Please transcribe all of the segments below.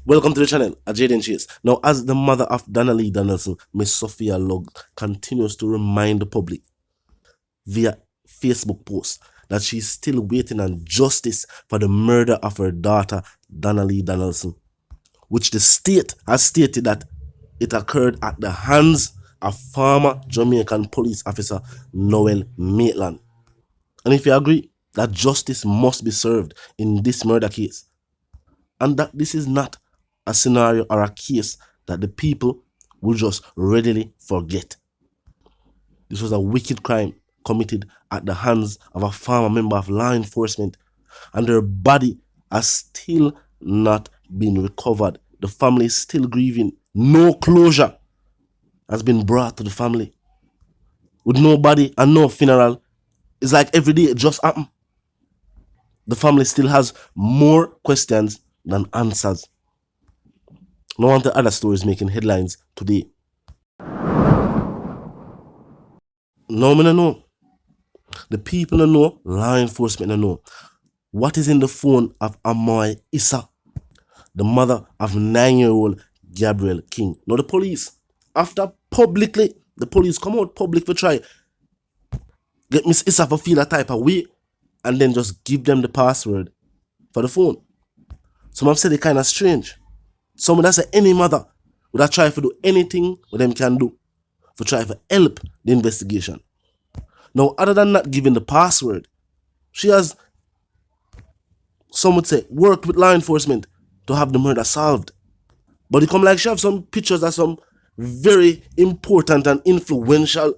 Welcome to the channel, Jaden Chase. Now, as the mother of Donna Donaldson, Miss Sophia Lugg continues to remind the public via Facebook post that she's still waiting on justice for the murder of her daughter, Donna Donaldson, which the state has stated that it occurred at the hands of former Jamaican police officer Noel Maitland. And if you agree that justice must be served in this murder case, and that this is not a scenario or a case that the people will just readily forget. This was a wicked crime committed at the hands of a former member of law enforcement, and her body has still not been recovered. The family is still grieving. No closure has been brought to the family. With no body and no funeral, it's like every day it just happened. The family still has more questions than answers. No one of the other stories making headlines today. No man know. The people don't know, law enforcement don't know. What is in the phone of M0ther, the mother of 9-year-old Gabriel King? Now the police, after publicly, the police come out public for try get Miss Issa for feel a type of way and then just give them the password for the phone. Some have said it kind of strange. Some that say any mother would have tried to do anything what them can do for try to help the investigation. Now, other than not giving the password, she has, some would say, worked with law enforcement to have the murder solved. But it come like she have some pictures of some very important and influential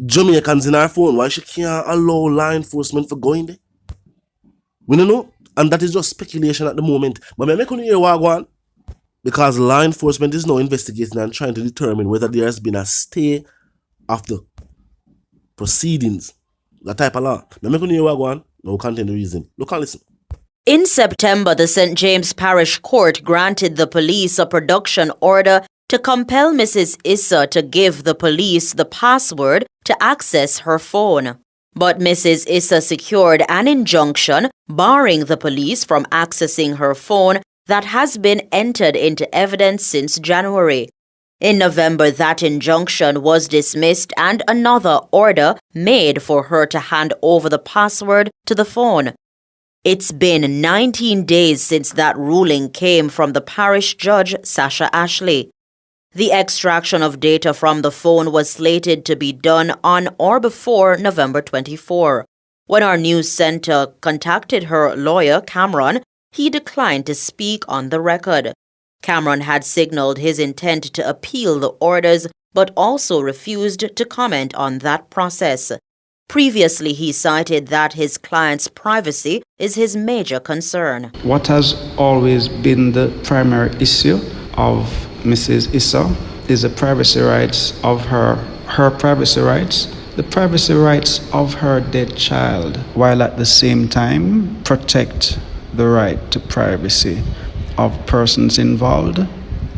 Jamaicans in her phone. Why she can't allow law enforcement for going there? We don't know. And that is just speculation at the moment. But I couldn't hear what going on, because law enforcement is now investigating and trying to determine whether there has been a stay of the proceedings, that type of law. I couldn't hear what going on. No content reason. Look and listen. In September, the St. James Parish Court granted the police a production order to compel Mrs. Issa to give the police the password to access her phone. But Mrs. Issa secured an injunction barring the police from accessing her phone that has been entered into evidence since January. In November, that injunction was dismissed and another order made for her to hand over the password to the phone. It's been 19 days since that ruling came from the parish judge, Sasha Ashley. The extraction of data from the phone was slated to be done on or before November 24. When our news center contacted her lawyer, Cameron, he declined to speak on the record. Cameron had signaled his intent to appeal the orders, but also refused to comment on that process. Previously, he cited that his client's privacy is his major concern. What has always been the primary issue of Mrs. Issa is the privacy rights of her privacy rights, the privacy rights of her dead child, while at the same time protect the right to privacy of persons involved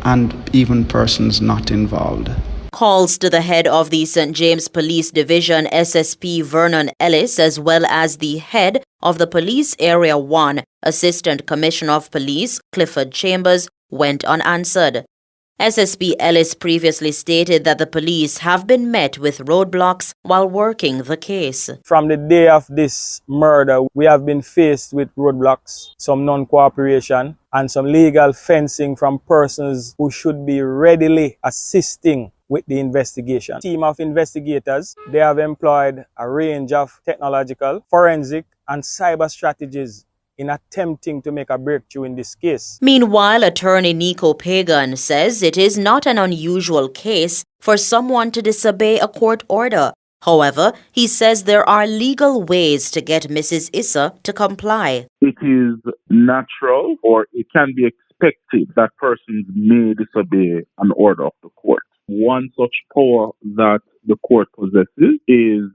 and even persons not involved. Calls to the head of the St. James Police Division, SSP Vernon Ellis, as well as the head of the Police Area 1, Assistant Commissioner of Police, Clifford Chambers, went unanswered. SSP Ellis previously stated that the police have been met with roadblocks while working the case. From the day of this murder, we have been faced with roadblocks, some non-cooperation, and some legal fencing from persons who should be readily assisting with the investigation. A team of investigators, they have employed a range of technological, forensic, and cyber strategies in attempting to make a breakthrough in this case. Meanwhile, attorney Nico Pagan says it is not an unusual case for someone to disobey a court order. However, he says there are legal ways to get Mrs. Issa to comply. It is natural, or it can be expected, that persons may disobey an order of the court. One such power that the court possesses is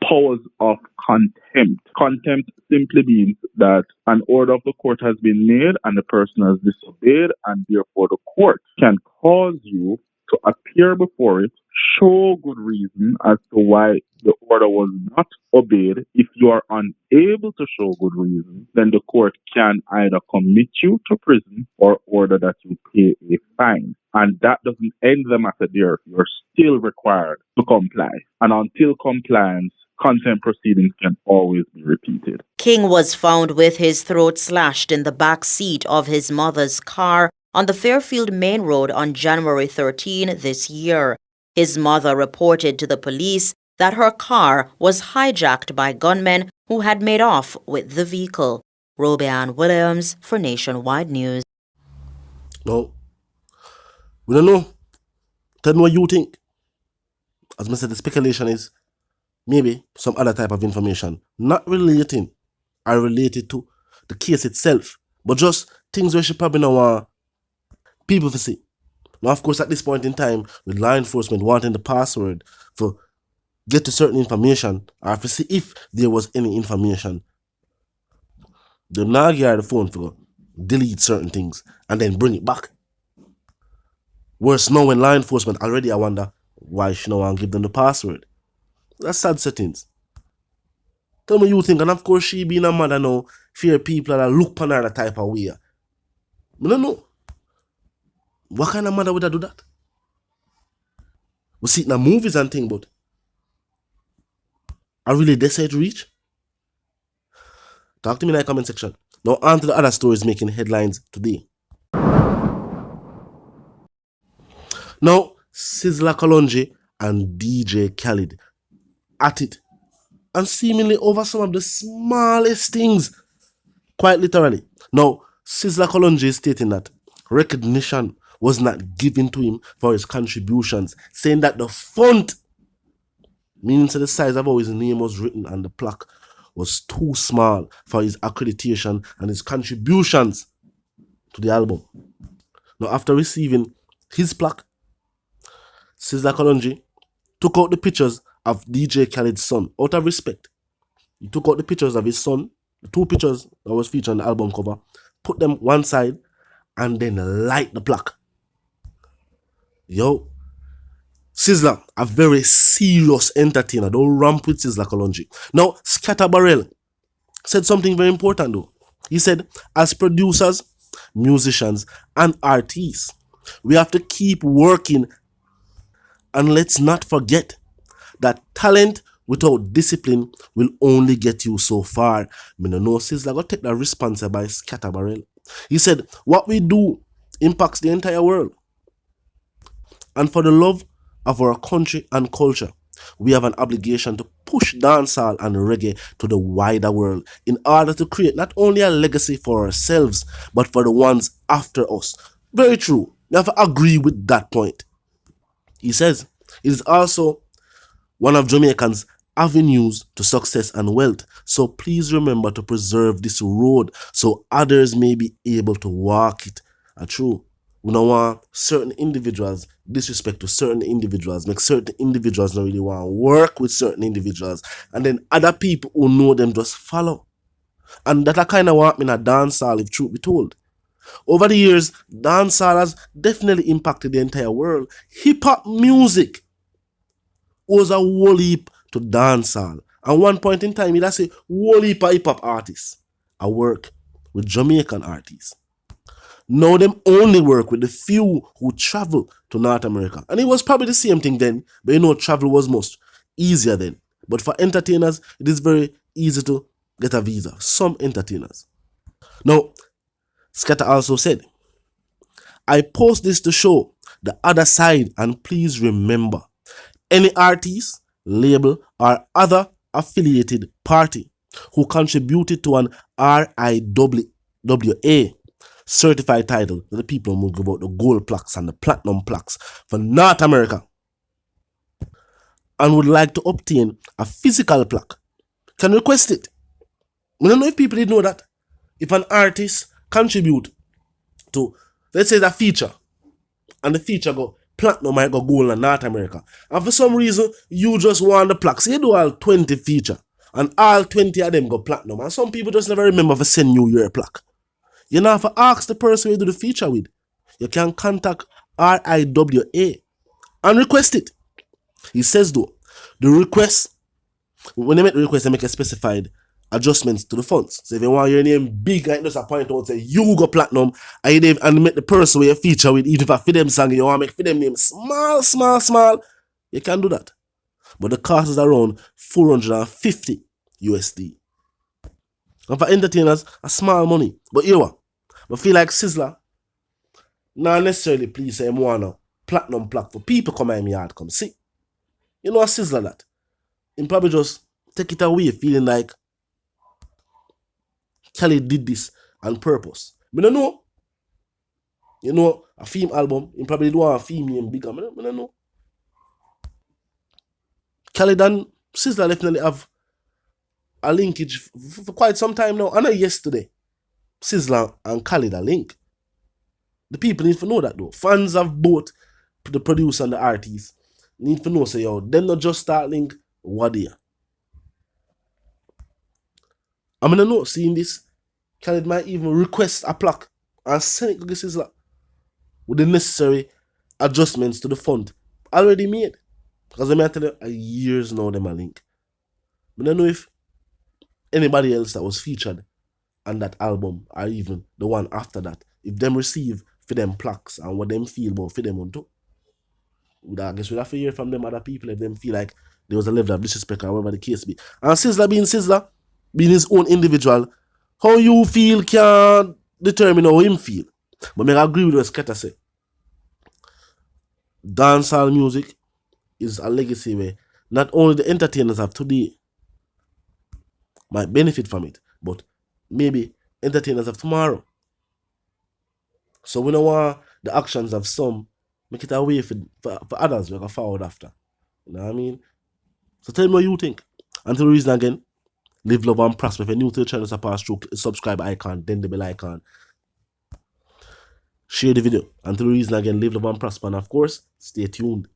powers of contempt. Contempt simply means that an order of the court has been made and the person has disobeyed, and therefore the court can cause you to appear before it, show good reason as to why the order was not obeyed, if you are unable to show good reason, then the court can either commit you to prison or order that you pay a fine. And that doesn't end the matter there. You're still required to comply. And until compliance, contempt proceedings can always be repeated. King was found with his throat slashed in the back seat of his mother's car on the Fairfield Main Road on January 13 this year. His mother reported to the police that her car was hijacked by gunmen who had made off with the vehicle. Robianne Williams for Nationwide News. No. We don't know. Tell me what you think. As I said, the speculation is maybe some other type of information, not relating or related to the case itself, but just things where she probably don't want people to see. Now, of course, at this point in time, with law enforcement wanting the password for get to certain information or to see if there was any information, they're not give her the phone for delete certain things and then bring it back. Worse now when law enforcement already, I wonder why she don't want to give them the password. That's sad settings. Tell me you think, and of course she being a mother now, fear people that look upon her that type of way. I don't know. What kind of mother would I do that? We see it in the movies and things, but are really desperate to reach? Talk to me in the comment section. Now on to the other stories making headlines today. Now, Sizzla Kalonji and DJ Khaled at it, and seemingly over some of the smallest things, quite literally. Now, Sizzla Kalonji is stating that recognition was not given to him for his contributions, saying that the font, meaning to the size of how his name was written on the plaque, was too small for his accreditation and his contributions to the album. Now, after receiving his plaque, Sizzla Kalonji took out the pictures of DJ Khaled's son out of respect. He took out the pictures of his son, the two pictures that was featured on the album cover, put them one side, and then light the plaque. Yo, Sizzla, a very serious entertainer. Don't ramp with Sizzla Kalonji. Now, Scatter Barrel said something very important though. He said, as producers, musicians, and artists, we have to keep working, and let's not forget that talent without discipline will only get you so far. I don't know Sizzla got take the response by Scatter Barrel. He said, what we do impacts the entire world. And for the love of our country and culture, we have an obligation to push dancehall and reggae to the wider world in order to create not only a legacy for ourselves, but for the ones after us. Very true. You have to agree with that point. He says, it is also one of Jamaican's avenues to success and wealth. So please remember to preserve this road so others may be able to walk it. True. We don't want certain individuals disrespect to certain individuals, make certain individuals not really want to work with certain individuals, and then other people who know them just follow. And that I kind of want me in a dancehall, if truth be told. Over the years, dancehall has definitely impacted the entire world. Hip-hop music was a whole heap to dancehall. At one point in time, you'd say whole heap of hip-hop artists. I work with Jamaican artists. Now them only work with the few who travel to North America. And it was probably the same thing then, but you know travel was much easier then. But for entertainers, it is very easy to get a visa. Some entertainers. Now, Scatter also said, I post this to show the other side, and please remember, any artist, label, or other affiliated party who contributed to an RIWA certified title, the people who give out the gold plaques and the platinum plaques for North America, and would like to obtain a physical plaque, can request it. We don't know if people didn't know that. If an artist contribute to, let's say, a feature, and the feature go platinum, might go gold in North America, and for some reason you just want the plaque, so you do all 20 feature, and all 20 of them go platinum, and some people just never remember to send you your plaque. You now have to ask the person you do the feature with. You can contact RIWA and request it. He says though, the request When they make the request, they make a specified adjustments to the funds. So if you want your name big, and just a point out, say you go platinum, and make the person where you feature with, even if I fit them song, you want to make fit them name small, you can do that. But the cost is around 450 USD. And for entertainers, a small money. But you know what? I feel like Sizzla, not necessarily please say I want a platinum plaque for people come in my yard, come see. You know a Sizzla that? He probably just take it away feeling like Kelly did this on purpose. I don't know. You know, a theme album, he probably do want a theme name bigger. I don't know. Kelly and Sizzla definitely have a linkage for quite some time now. I know yesterday, Sizzla and Khalid are linked. The people need to know that though. Fans of both the producer and the artist need to know, say, yo, them not just start link, what they are. I'm gonna know, seeing this, Khalid might even request a plaque and send it to Sizzla with the necessary adjustments to the font already made. Because I might tell you, years now them a link. But I don't know if anybody else that was featured on that album, or even the one after that, if them receive for them plaques and what them feel about for them on too. I guess we'll have to hear from them other people if them feel like there was a level of disrespect or whatever the case be. And Sizzla being his own individual, how you feel can determine how him feel. But I agree with what Sketta say. Dancehall music is a legacy where not only the entertainers of today might benefit from it, but maybe entertainers of tomorrow. So we don't want the actions of some make it a way for others we can forward after. You know what I mean? So tell me what you think. Until the reason again, live, love, and prosper. If you're new to the channel, so pass through, subscribe icon, then the bell icon. Share the video. Until the reason again, live, love, and prosper. And of course, stay tuned.